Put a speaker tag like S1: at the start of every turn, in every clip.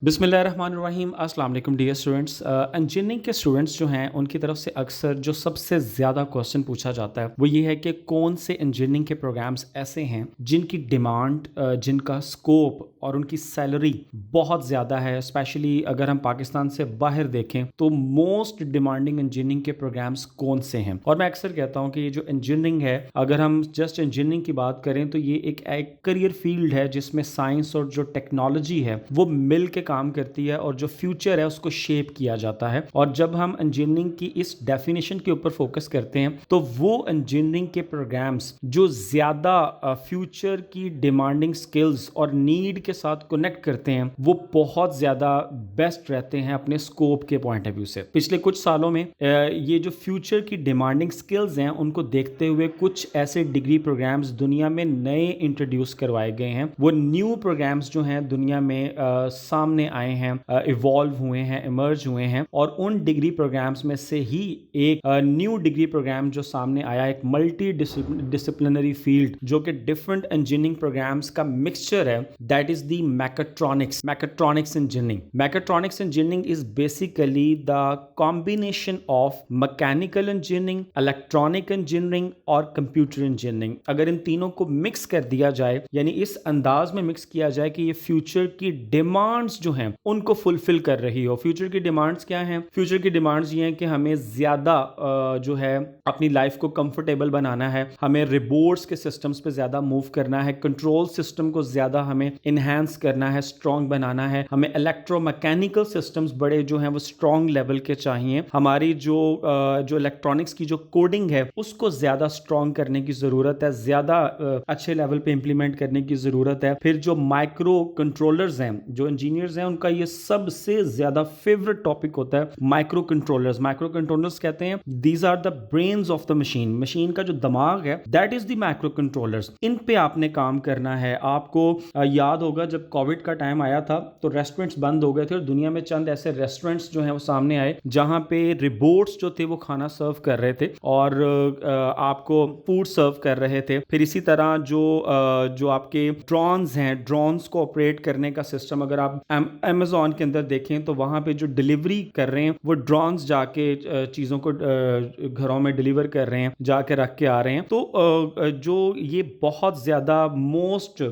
S1: बिस्मिल्लाहिर्रहमानिर्रहीम अस्सलाम वालेकुम डियर स्टूडेंट्स। इंजीनियरिंग के स्टूडेंट्स जो हैं उनकी तरफ से अक्सर जो सबसे ज़्यादा क्वेश्चन पूछा जाता है वो ये है कि कौन से इंजीनियरिंग के प्रोग्राम्स ऐसे हैं जिनकी डिमांड जिनका स्कोप और उनकी सैलरी बहुत ज़्यादा है। स्पेशली अगर हम पाकिस्तान से बाहर देखें तो मोस्ट डिमांडिंग इंजीनियरिंग के प्रोग्राम्स कौन से हैं। और मैं अक्सर कहता हूँ कि ये जो इंजीनियरिंग है, अगर हम जस्ट इंजीनियरिंग की बात करें तो ये एक करियर फील्ड है जिसमें साइंस और जो टेक्नोलॉजी है वो मिल के काम करती है और जो फ्यूचर है उसको शेप किया जाता है। और जब हम इंजीनियरिंग की इस डेफिनेशन के ऊपर फोकस करते हैं तो वो इंजीनियरिंग के प्रोग्राम्स जो ज़्यादा फ्यूचर की डिमांडिंग स्किल्स और नीड के साथ कनेक्ट करते हैं वो बहुत ज़्यादा बेस्ट रहते हैं अपने स्कोप के पॉइंट ऑफ व्यू से। पिछले कुछ सालों में ये जो फ्यूचर की डिमांडिंग स्किल्स हैं उनको देखते हुए कुछ ऐसे डिग्री प्रोग्राम्स दुनिया में नए इंट्रोड्यूस करवाए गए हैं। वो न्यू प्रोग्राम्स जो हैं दुनिया में सामने आए हैं, इवॉल्व हुए हैं, इमर्ज हुए हैं। और उन डिग्री प्रोग्राम्स में से ही एक न्यू डिग्री प्रोग्राम जो सामने आया, एक मल्टी डिसिप्लिनरी फील्ड जो कि डिफरेंट इंजीनियरिंग प्रोग्राम्स का मिक्सचर है, that is the mechatronics engineering. Mechatronics engineering is basically the combination of mechanical engineering, electronic engineering और कंप्यूटर इंजीनियरिंग। अगर इन तीनों को मिक्स कर दिया जाए, यानी इस अंदाज में मिक्स किया जाए कि ये फ्यूचर की डिमांड्स जो हैं उनको फुलफिल कर रही हो। फ्यूचर की डिमांड्स क्या हैं? फ्यूचर की डिमांड्स ये हैं कि हमें ज़्यादा जो है अपनी लाइफ को कंफर्टेबल बनाना है, हमें रिबोर्ड्स के सिस्टम्स पे ज़्यादा मूव करना है, कंट्रोल सिस्टम को ज़्यादा हमें इन्हांस करना है, स्ट्रॉन्ग बनाना है, हमें इलेक्ट्रोमैकेनिकल सिस्टम्स बड़े जो हैं वो स्ट्रॉन्ग लेवल के चाहिए, हमारी जो इलेक्ट्रॉनिक्स की जो कोडिंग है उसको ज़्यादा स्ट्रॉन्ग करने की ज़रूरत है, ज़्यादा अच्छे लेवल पे इंप्लीमेंट करने की ज़रूरत है। फिर जो माइक्रो कंट्रोलर्स हैं, जो इंजीनियर्स हैं, उनका ये सबसे ज्यादा फेवरेट टॉपिक होता है माइक्रो कंट्रोलर्स। माइक्रो कंट्रोलर्स कहते हैं these are the brains of the machine. Machine का जो दिमाग है that is the micro controllers. इन पे आपने काम करना है। आपको याद होगा जब कोविड का टाइम आया था तो रेस्टोरेंट्स बंद हो गए थे और दुनिया में चंद ऐसे रेस्टोरेंट्स जो हैं वो सामने आए जहां पे रिबोट्स जो थे वो खाना सर्व कर रहे थे और आपको फूड सर्व कर रहे थे। फिर इसी तरह जो आपके ड्रोन्स हैं, ड्रोन्स को ऑपरेट करने का सिस्टम, अगर आप अमेज़न के अंदर देखें तो वहां पे जो डिलीवरी कर रहे हैं वो ड्रोन्स जाके चीज़ों को घरों में डिलीवर कर रहे हैं, जाके रख के आ रहे हैं। तो जो ये बहुत ज़्यादा मोस्ट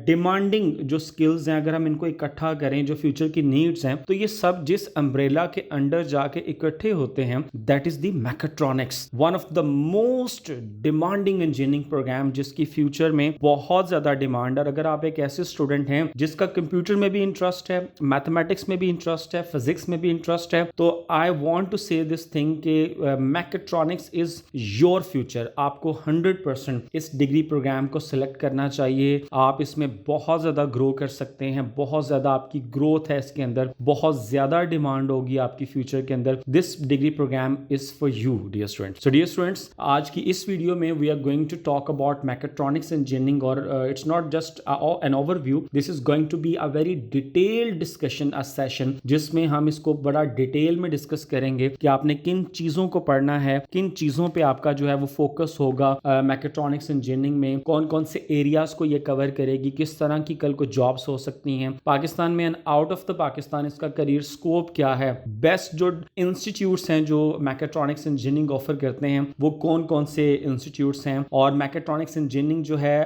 S1: डिमांडिंग जो स्किल्स हैं, अगर हम इनको इकट्ठा करें जो फ्यूचर की नीड्स हैं, तो ये सब जिस अम्ब्रेला के अंडर जाके इकट्ठे होते हैं that is the mechatronics, one of the most demanding engineering program जिसकी फ्यूचर में बहुत ज़्यादा डिमांड है। और अगर आप एक ऐसे स्टूडेंट हैं जिसका कंप्यूटर में भी इंटरेस्ट है, मैथमेटिक्स में भी इंटरेस्ट है, फिजिक्स में भी इंटरेस्ट है, तो आई वांट टू से दिस थिंग कि मैकेट्रॉनिक्स इज योर फ्यूचर। आपको 100% इस डिग्री प्रोग्राम को सिलेक्ट करना चाहिए। आप इसमें बहुत ज़्यादा ग्रो कर सकते हैं, बहुत ज़्यादा आपकी ग्रोथ है इसके अंदर, बहुत ज़्यादा डिमांड होगी आपकी फ्यूचर के अंदर। This degree program is for you dear students. So dear students, आज की इस वीडियो में we are going to talk about mechatronics engineering और it's not just an overview, this is going to be a very detailed discussion, a session जिसमें हम इसको बड़ा detail में डिस्कस करेंगे कि आपने किन चीज़ों को पढ़ना है, किन चीज़ों पे आपका जो है वो फोकस होगा। मैकेट्रॉनिक्स इंजीनियरिंग में कौन कौन से एरियाज को ये कवर करेगी, किस तरह की कल को जॉब्स हो सकती हैं पाकिस्तान में and out of the Pakistan, इसका करियर स्कोप क्या है, बेस्ट जो इंस्टीट्यूट्स हैं जो मैकेट्रॉनिक्स इंजीनियरिंग ऑफर करते हैं वो कौन कौन से इंस्टीट्यूट्स हैं। और मैकेट्रॉनिक्स इंजीनियरिंग जो है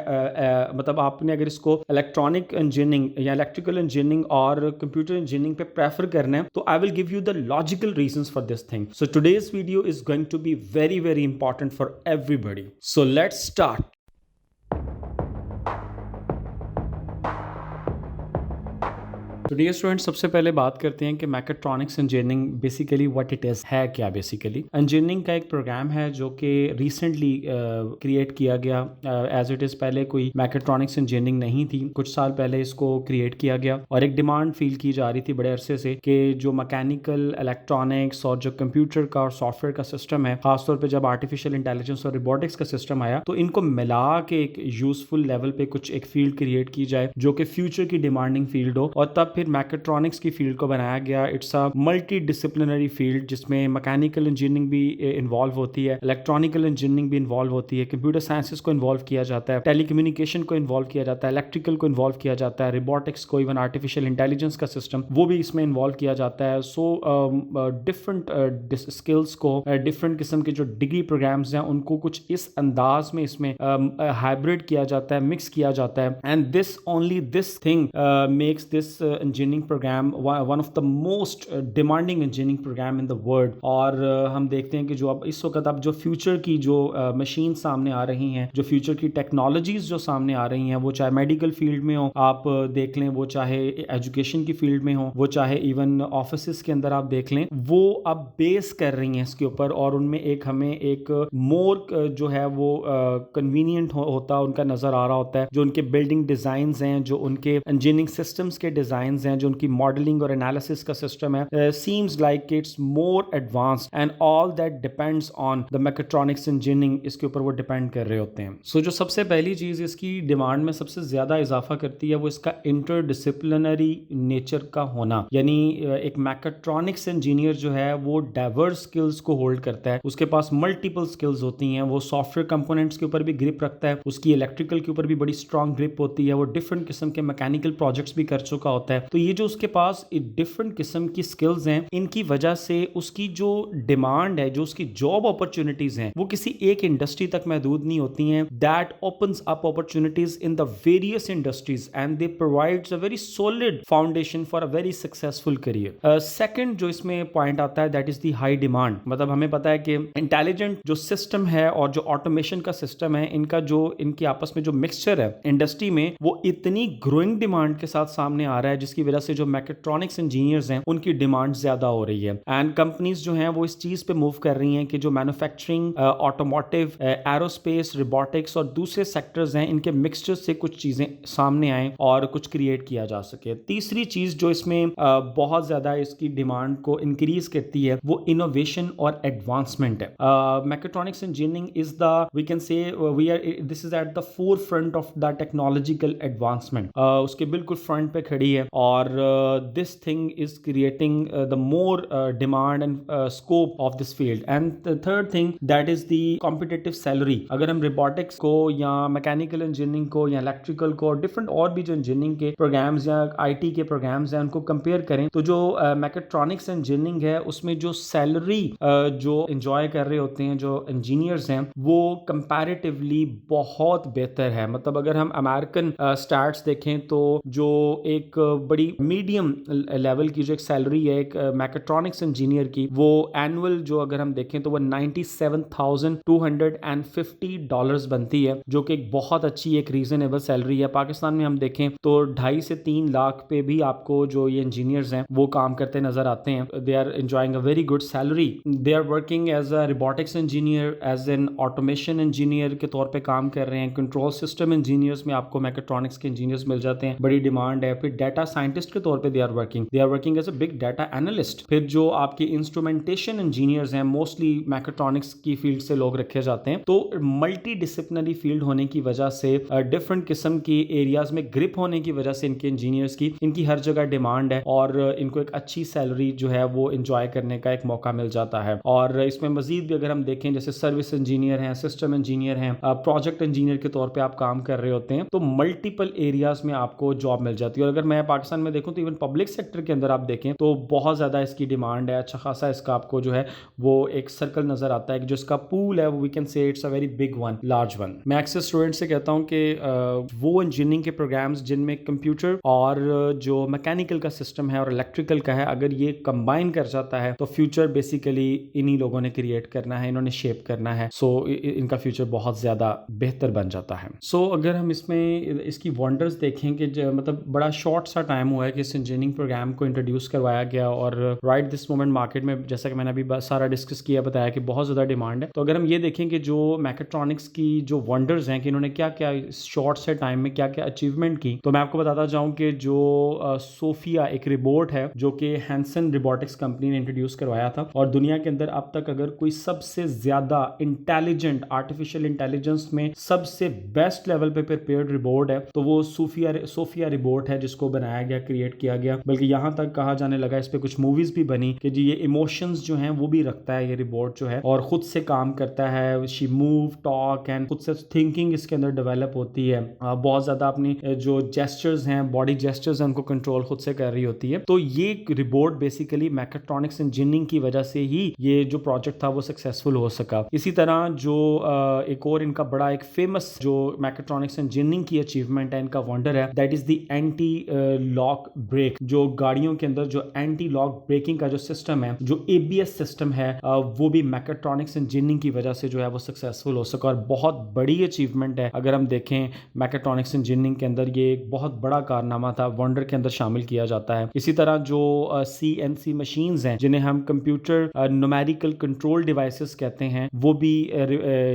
S1: मतलब आपने अगर इसको इलेक्ट्रॉनिक इंजीनियरिंग या इलेक्ट्रिकल इंजीनियरिंग और कंप्यूटर इंजीनियरिंग पे प्रेफर करना है तो I will give you the logical reasons for this thing. So today's video is going to be very very important for everybody. So let's start. तो dear students, सबसे पहले बात करते हैं कि mechatronics engineering basically what it is, है क्या। Basically engineering का एक प्रोग्राम है जो कि रिसेंटली क्रिएट किया गया। एज इट इज़ पहले कोई मैकेट्रॉनिक्स इंजीनियरिंग नहीं थी, कुछ साल पहले इसको क्रिएट किया गया और एक डिमांड फील की जा रही थी बड़े अरसे से कि जो मैकेनिकल, इलेक्ट्रॉनिक्स और जो कंप्यूटर का और सॉफ्टवेयर का सिस्टम है, खासतौर पर जब आर्टिफिशियल इंटेलिजेंस और रोबोटिक्स का सिस्टम आया तो इनको मिला के एक यूजफुल लेवल पे कुछ एक फील्ड क्रिएट की जाए जो कि फ्यूचर की डिमांडिंग फील्ड हो। और तब फिर मैकेट्रॉनिक्स की फील्ड को बनाया गया। It's a multi disciplinary field जिसमें मैकेनिकल इंजीनियरिंग भी इन्वॉल्व होती है, इलेक्ट्रॉनिकल इंजीनियरिंग भी इन्वॉल्व होती है, कंप्यूटर साइंसेस को इन्वॉल्व किया जाता है, टेलीकम्युनिकेशन को इन्वॉल्व किया जाता है, इलेक्ट्रिकल को इन्वॉल्व किया जाता है, रोबोटिक्स को, इवन आर्टिफिशियल इंटेलिजेंस का सिस्टम वो भी इसमें इन्वॉल्व किया जाता है। सो डिफरेंट स्किल्स को, डिफरेंट किस्म के जो डिग्री प्रोग्राम्स हैं उनको कुछ इस अंदाज में इसमें हाइब्रिड किया जाता है, मिक्स किया जाता है। And this thing makes this engineering program one of the most demanding engineering program in the world. और हम देखते हैं कि जो अब इस वक्त अब जो फ्यूचर की जो मशीन सामने आ रही हैं, जो फ्यूचर की टेक्नोलॉजीज जो सामने आ रही हैं, वो चाहे मेडिकल फील्ड में हो आप देख लें, वो चाहे एजुकेशन की फील्ड में हो, वो चाहे इवन ऑफिस के अंदर आप देख लें, वो अब बेस कर रही हैं इसके ऊपर। और उनमें एक हमें एक मोर जो है वो कन्वीनियंट होता उनका नजर आ रहा होता है। जो उनके बिल्डिंग डिजाइंस हैं, जो उनके इंजीनियरिंग सिस्टम्स के डिजाइंस हैं, जो उनकी मॉडलिंग और एनालिसिस का सिस्टम है, seems like it's more advanced and all that depends on the mechatronics engineering. इसके ऊपर वो डिपेंड कर रहे होते हैं। सो जो सबसे पहली चीज इसकी डिमांड में सबसे ज्यादा इजाफा करती है वो इसका इंटरडिसिप्लिनरी नेचर का होना। यानी एक मैकेट्रॉनिक्स इंजीनियर जो है वो डाइवर्स स्किल्स को होल्ड करता है, उसके पास मल्टीपल स्किल्स होती हैं, वो सॉफ्टवेयर कंपोनेंट्स के ऊपर भी ग्रिप रखता है, उसकी इलेक्ट्रिकल के ऊपर भी बड़ी स्ट्रांग ग्रिप होती है, वो डिफरेंट किस्म के मैकेनिकल प्रोजेक्ट्स भी कर चुका होता है। तो ये जो उसके पास डिफरेंट किस्म की स्किल्स हैं, इनकी वजह से उसकी जो डिमांड है, जो उसकी जॉब अपॉर्चुनिटीज हैं, वो किसी एक इंडस्ट्री तक महदूद नहीं होती हैं। That opens up opportunities in the various industries and they provides a very solid foundation for a very successful career. Second जो इसमें पॉइंट आता है that is the high demand. मतलब हमें पता है कि इंटेलिजेंट जो सिस्टम है और जो ऑटोमेशन का सिस्टम है, इनका जो इनके आपस में जो मिक्सचर है इंडस्ट्री में, वो इतनी ग्रोइंग डिमांड के साथ सामने आ रहा है जिसकी वजह से जो मैकेट्रॉनिक्स इंजीनियर्स हैं उनकी डिमांड ज्यादा हो रही है। एंड कंपनीज जो हैं वो इस चीज पे मूव कर रही हैं कि जो मैन्युफैक्चरिंग, ऑटोमोटिव, एरोस्पेस, रोबोटिक्स और दूसरे सेक्टर्स हैं, इनके मिक्सचर से कुछ चीजें सामने आए और कुछ क्रिएट किया जा सके। तीसरी चीज जो इसमें बहुत ज्यादा इसकी डिमांड को इंक्रीज करती है वो इनोवेशन और एडवांसमेंट है। Mechatronics engineering is the, we can say we are, this is at the forefront of the technological advancement. उसके बिल्कुल फ्रंट पे खड़ी है और this thing is creating the more demand and scope of this field. And third thing that is the competitive salary. अगर हम robotics को या मैकेनिकल इंजीनियरिंग को या इलेक्ट्रिकल को, डिफरेंट और भी जो इंजीनियरिंग के प्रोग्राम्स या आईटी के प्रोग्राम्स हैं उनको कंपेयर करें तो जो मैकेट्रॉनिक्स इंजीनियरिंग है उसमें जो सैलरी जो एंजॉय कर रहे होते हैं जो इंजीनियर्स हैं वो कंपैरेटिवली बहुत बेहतर है। मतलब अगर हम अमेरिकन स्टैट्स देखें तो जो एक बड़ी मीडियम लेवल की जो एक सैलरी है एक मैकेट्रॉनिक्स इंजीनियर की, वो एनुअल जो अगर हम देखें तो वो $97,250 बनती है, जो कि एक बहुत अच्छी एक रीजनेबल सैलरी है। पाकिस्तान में हम देखें तो 2.5 से 3 लाख पे भी आपको जो ये इंजीनियर्स हैं वो काम करते नजर आते हैं। They are enjoying a very good salary. They are working as a robotics engineer, as an automation engineer के तौर पे काम कर रहे हैं। कंट्रोल सिस्टम इंजीनियर्स में आपको मैकेट्रॉनिक्स के इंजीनियर्स मिल जाते हैं, बड़ी डिमांड है। फिर डाटा साइंटिस्ट के तौर पे they are working as a big data analyst. फिर जो आपके इंस्ट्रूमेंटेशन इंजीनियर्स हैं, मोस्टली मैकेट्रॉनिक्स की फील्ड से लोग रखे जाते हैं। तो मल्टी डिसिप्लिनरी फील्ड होने की वजह से, डिफरेंट किस्म की एरियाज में ग्रिप होने की वजह से इनके इंजीनियर्स की इनकी हर जगह डिमांड है और इनको एक अच्छी सैलरी जो है वो एंजॉय करने का एक मौका मिल जाता है। और इसमें मजीद भी अगर हम देखें जैसे सर्विस इंजीनियर हैं, सिस्टम इंजीनियर हैं, प्रोजेक्ट इंजीनियर के तौर पे आप काम कर रहे होते हैं, तो मल्टीपल एरियाज में आपको जॉब मिल जाती है। और अगर मैं पाकिस्तान में देखूं तो इवन पब्लिक सेक्टर के अंदर आप देखें तो बहुत ज्यादा इसकी डिमांड है। अच्छा खासा इसका आपको जो है वो एक सर्कल नजर आता है कि जो इसका पूल है वो we can say it's a very big one, large one. मैं अक्सर स्टूडेंट से कहता हूं कि वो इंजीनियरिंग के प्रोग्राम्स जिनमें कंप्यूटर और जो मैकेनिकल का सिस्टम है और इलेक्ट्रिकल का है, अगर ये कंबाइन कर जाता है तो फ्यूचर बेसिकली इन्हीं लोगों ने क्रिएट करना है, इन्होंने शेप करना है। सो इनका फ्यूचर बहुत ज्यादा बेहतर बन जाता है। सो अगर हम इसमें इसकी वंडर्स देखें कि मतलब बड़ा शॉर्ट सा टाइम हुआ है कि इस इंजीनियरिंग प्रोग्राम को इंट्रोड्यूस करवाया गया और राइट दिस मोमेंट मार्केट में, जैसा कि मैंने अभी सारा डिस्कस किया, बताया कि बहुत ज्यादा डिमांड है। तो अगर हम ये देखें कि जो मैकेट्रॉनिक्स की जो वंडर्स हैं कि इन्होंने क्या क्या शॉर्ट से टाइम में क्या क्या अचीवमेंट की, तो मैं आपको बताता जाऊं कि जो सोफिया एक रिबोट है जो कि हैंसन रोबोटिक्स कंपनी ने इंट्रोड्यूस करवाया था, और दुनिया के अंदर अब तक अगर कोई सबसे ज्यादा इंटेलिजेंट आर्टिफिशियल इंटेलिजेंस में सबसे बेस्ट लेवल पे प्रिपेयर्ड रिबोट है तो वो सोफिया रिबोट है, जिसको बनाया गया, क्रिएट किया गया, बल्कि यहाँ तक कहा जाने लगा, इस पे कुछ मूवीज भी बनी कि जी ये इमोशंस जो हैं वो भी रखता है ये रोबोट जो है, और खुद से काम करता है, शी मूव टॉक एंड खुद से थिंकिंग इसके अंदर डेवलप होती है, बहुत ज़्यादा अपनी जो जेस्चर्स हैं, बॉडी जेस्चर्स हैं, उनको कंट्रोल खुद से कर रही होती है। तो ये रोबोट बेसिकली मैकेट्रॉनिक्स इंजीनियरिंग की वजह से ही ये जो प्रोजेक्ट था वो सक्सेसफुल हो सका। इसी तरह जो एक और इनका बड़ा एक फेमस जो मैकेट्रॉनिक्स इंजीनियरिंग की अचीवमेंट है, इनका वंडर है, that is the anti lock brake. जो गाड़ियों के अंदर जो एंटी लॉक ब्रेकिंग का जो सिस्टम है, जो एबीएस सिस्टम है, वो भी मैकेट्रॉनिक्स इंजीनियरिंग की वजह से जो है वो सक्सेसफुल हो सका, और बहुत बड़ी अचीवमेंट है। अगर हम देखें मैकेट्रॉनिक्स इंजीनियरिंग के अंदर ये एक बहुत बड़ा कारनामा था, वंडर के अंदर शामिल किया जाता है। इसी तरह जो CNC मशीन्स हैं, जिन्हें हम कंप्यूटर न्यूमेरिकल कंट्रोल डिवाइसेस कहते हैं, वो भी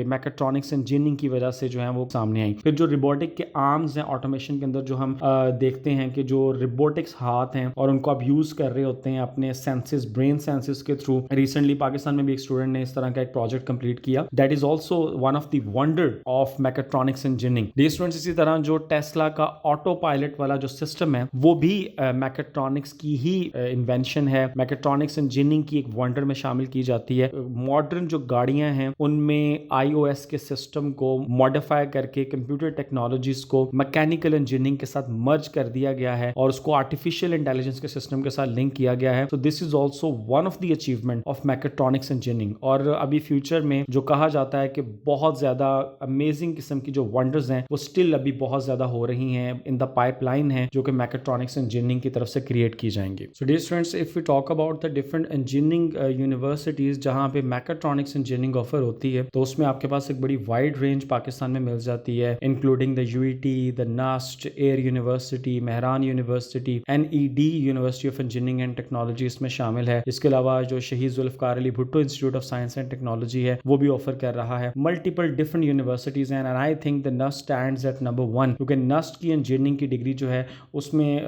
S1: मैकेट्रॉनिक्स इंजीनियरिंग की वजह से जो है वो सामने आई। फिर जो रोबोटिक के आर्म्स हैं ऑटोमेशन के अंदर, जो हम देखते हैं कि जो रोबोटिक्स हाथ हैं और उनको आप यूज कर रहे होते हैं अपने सेंसेस, ब्रेन सेंसेस के थ्रू। रिसेंटली पाकिस्तान में भी एक स्टूडेंट ने इस तरह का एक प्रोजेक्ट कंप्लीट किया, that is also one of the wonder of mechatronics engineering. D students, इसी तरह जो टेस्ला का ऑटो पायलट वाला जो सिस्टम है वो भी मैकेट्रॉनिक्स की ही इन्वेंशन है, मैकेट्रॉनिक्स इंजीनियरिंग की एक वंडर में शामिल की जाती है। मॉडर्न जो गाड़ियां हैं उनमें iOS के सिस्टम को मॉडिफाई करके कंप्यूटर टेक्नोलॉजीज को मैकेनिकल इंजीनियरिंग के साथ मर्ज कर दिया गया है और उसको आर्टिफिशियल इंटेलिजेंस के सिस्टम के साथ लिंक किया गया है। तो this is also one of the achievement of mechatronics engineering. और अभी फ्यूचर में जो कहा जाता है कि बहुत ज्यादा अमेजिंग किस्म की जो वंडर्स हैं वो स्टिल अभी बहुत ज्यादा हो रही हैं, इन द पाइपलाइन है, जो कि मैकेट्रॉनिक्स इंजीनियरिंग की तरफ से क्रिएट की जाएंगी। So dear students, if we talk about the different engineering universities जहां पे मैकेट्रॉनिक्स इंजीनियरिंग ऑफर होती है, तो उसमें आपके पास एक बड़ी वाइड रेंज पाकिस्तान में मिल जाती है, including the UET, the NUST, air university, Mehran university, NED university of engineering and technology इसमें शामिल है। इसके अलावा जो Shaheed Zulfikar Ali Bhutto institute of science and technology है वो भी ऑफर कर रहा है। मल्टीपल डिफरेंट यूनिवर्सिटीज हैं, and I think the NUST stands at number 1, क्योंकि NUST की इंजीनियरिंग की डिग्री जो है उसमें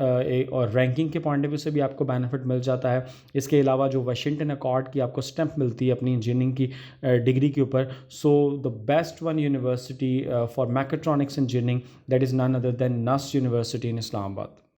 S1: और रैंकिंग के पॉइंट ऑफ व्यू से भी आपको बेनिफिट मिल जाता है। इसके अलावा जो वाशिंगटन अकॉर्ड की आपको स्टैंप मिलती है अपनी इंजीनियरिंग की डिग्री के ऊपर। So the best one university for mechatronics engineering, that is none other than NUST university in Islamabad.